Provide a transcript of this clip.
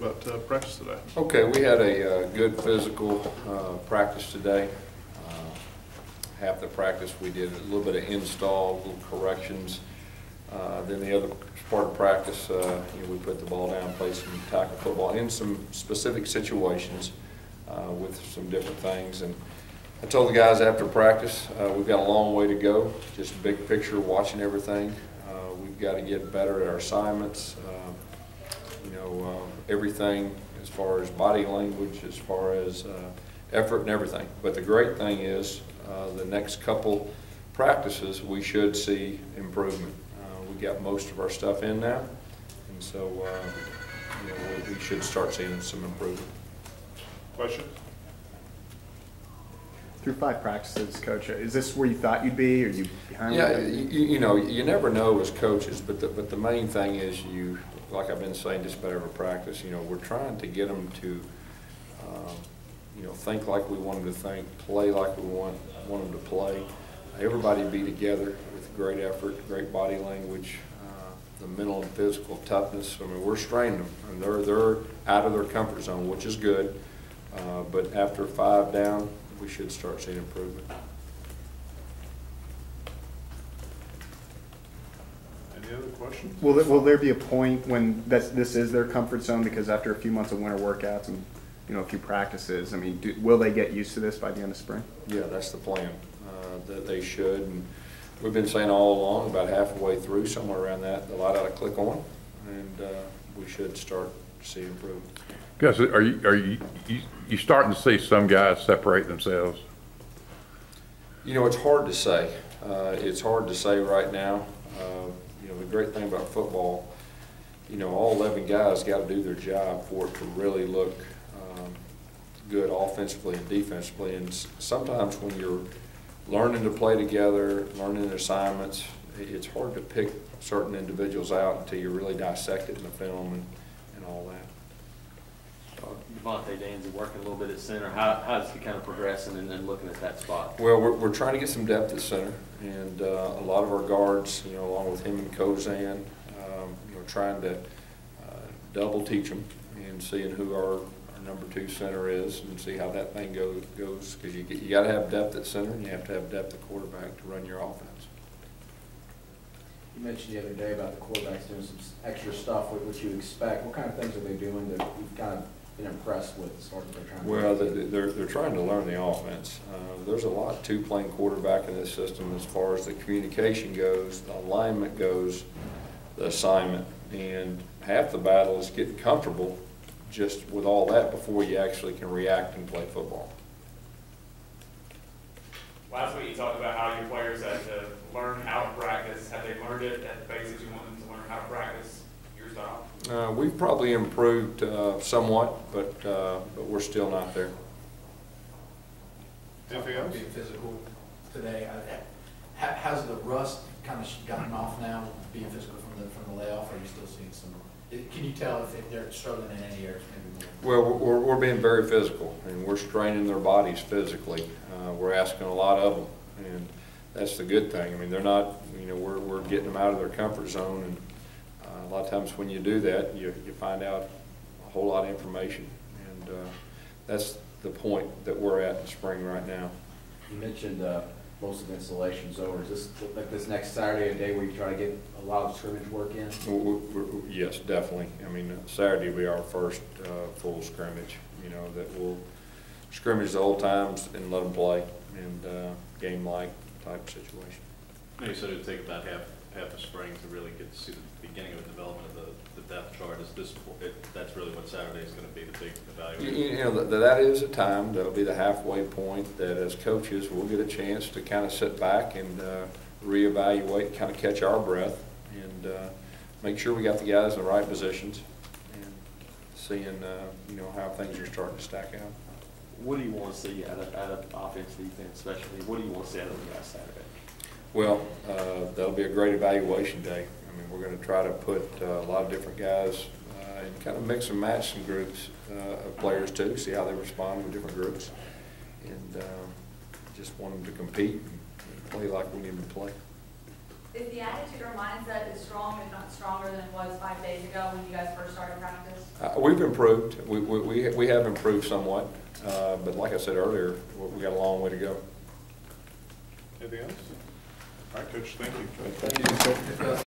about practice today? Okay, we had a good physical practice today. Half the practice we did a little bit of install, little corrections. Then the other part of practice, we put the ball down, played some tackle football in some specific situations with some different things. And I told the guys after practice, we've got a long way to go, just big picture, watching everything. We've got to get better at our assignments, everything as far as body language, as far as effort and everything. But the great thing is the next couple practices we should see improvement. We got most of our stuff in now, and so we should start seeing some improvement. Questions? Through 5 practices, Coach, is this where you thought you'd be? Are you behind? Yeah, you never know as coaches, but the main thing is like I've been saying just about every practice, we're trying to get them to, think like we want them to think, play like we want them to play. Everybody be together with great effort, great body language, the mental and physical toughness. I mean, we're straining them, and they're out of their comfort zone, which is good. But after 5 down, we should start seeing improvement. Any other questions? Will there be a point when this is their comfort zone? Because after a few months of winter workouts and a few practices, I mean, will they get used to this by the end of spring? Yeah, that's the plan. That they should. And we've been saying all along, about halfway through, somewhere around that, the light ought to click on, and we should start to see improvement. Gus, are you starting to see some guys separate themselves? It's hard to say. It's hard to say right now. The great thing about football, all 11 guys got to do their job for it to really look good offensively and defensively. And sometimes when you're learning to play together, learning assignments, it's hard to pick certain individuals out until you really dissect it in the film and all that. Devontae Danzy working a little bit at center. How's he kind of progressing and then looking at that spot? Well, we're trying to get some depth at center, and a lot of our guards, along with him and Kozan, trying to double teach them and seeing who our number 2 center is and see how that thing goes. Because you got to have depth at center, and you have to have depth at quarterback to run your offense. You mentioned the other day about the quarterbacks doing some extra stuff, what you expect. What kind of things are they doing that you've kind of been impressed with as far as they're trying to do? Well, they're trying to learn the offense. There's a lot to playing quarterback in this system as far as the communication goes, the alignment goes, the assignment, and half the battle is getting comfortable just with all that before you actually can react and play football. Last week you talked about how your players had to learn how to practice. Have they learned it at the basics you want them to learn how to practice your style? We've probably improved somewhat, but we're still not there. Anything else? Being physical today, has the rust kind of gotten off now, being physical from the layoff, or are you still seeing some? Can you tell if they're struggling in any areas maybe more? Well, we're being very physical, and we're straining their bodies physically. We're asking a lot of them, and that's the good thing. I mean, they're not, we're getting them out of their comfort zone, and a lot of times when you do that, you find out a whole lot of information, and that's the point that we're at in spring right now. You mentioned most of the installation's over. Is this like this next Saturday a day where you try to get a lot of scrimmage work in? Yes, definitely. I mean, Saturday will be our first full scrimmage, that we'll scrimmage the whole times and let them play, and game-like type situation. You said it would take about half the spring to really get to see the beginning of the development of the depth chart. That's really what Saturday is going to be, the big evaluation. That is a time that'll be the halfway point that as coaches we'll get a chance to kind of sit back and reevaluate, kind of catch our breath, and make sure we got the guys in the right positions, and seeing how things are starting to stack out. What do you want to see out of offense, defense, especially? What do you want to see out of the guys Saturday? Well, that'll be a great evaluation day. I mean, we're going to try to put a lot of different guys and kind of mix and match some groups of players too, see how they respond with different groups, and just want them to compete and play like we need them to play. If the attitude or mindset is strong, if not stronger than it was 5 days ago when you guys first started practice? We've improved. We have improved somewhat, but like I said earlier, we got a long way to go. Anything else? All right, Coach, thank you. Thank you, sir.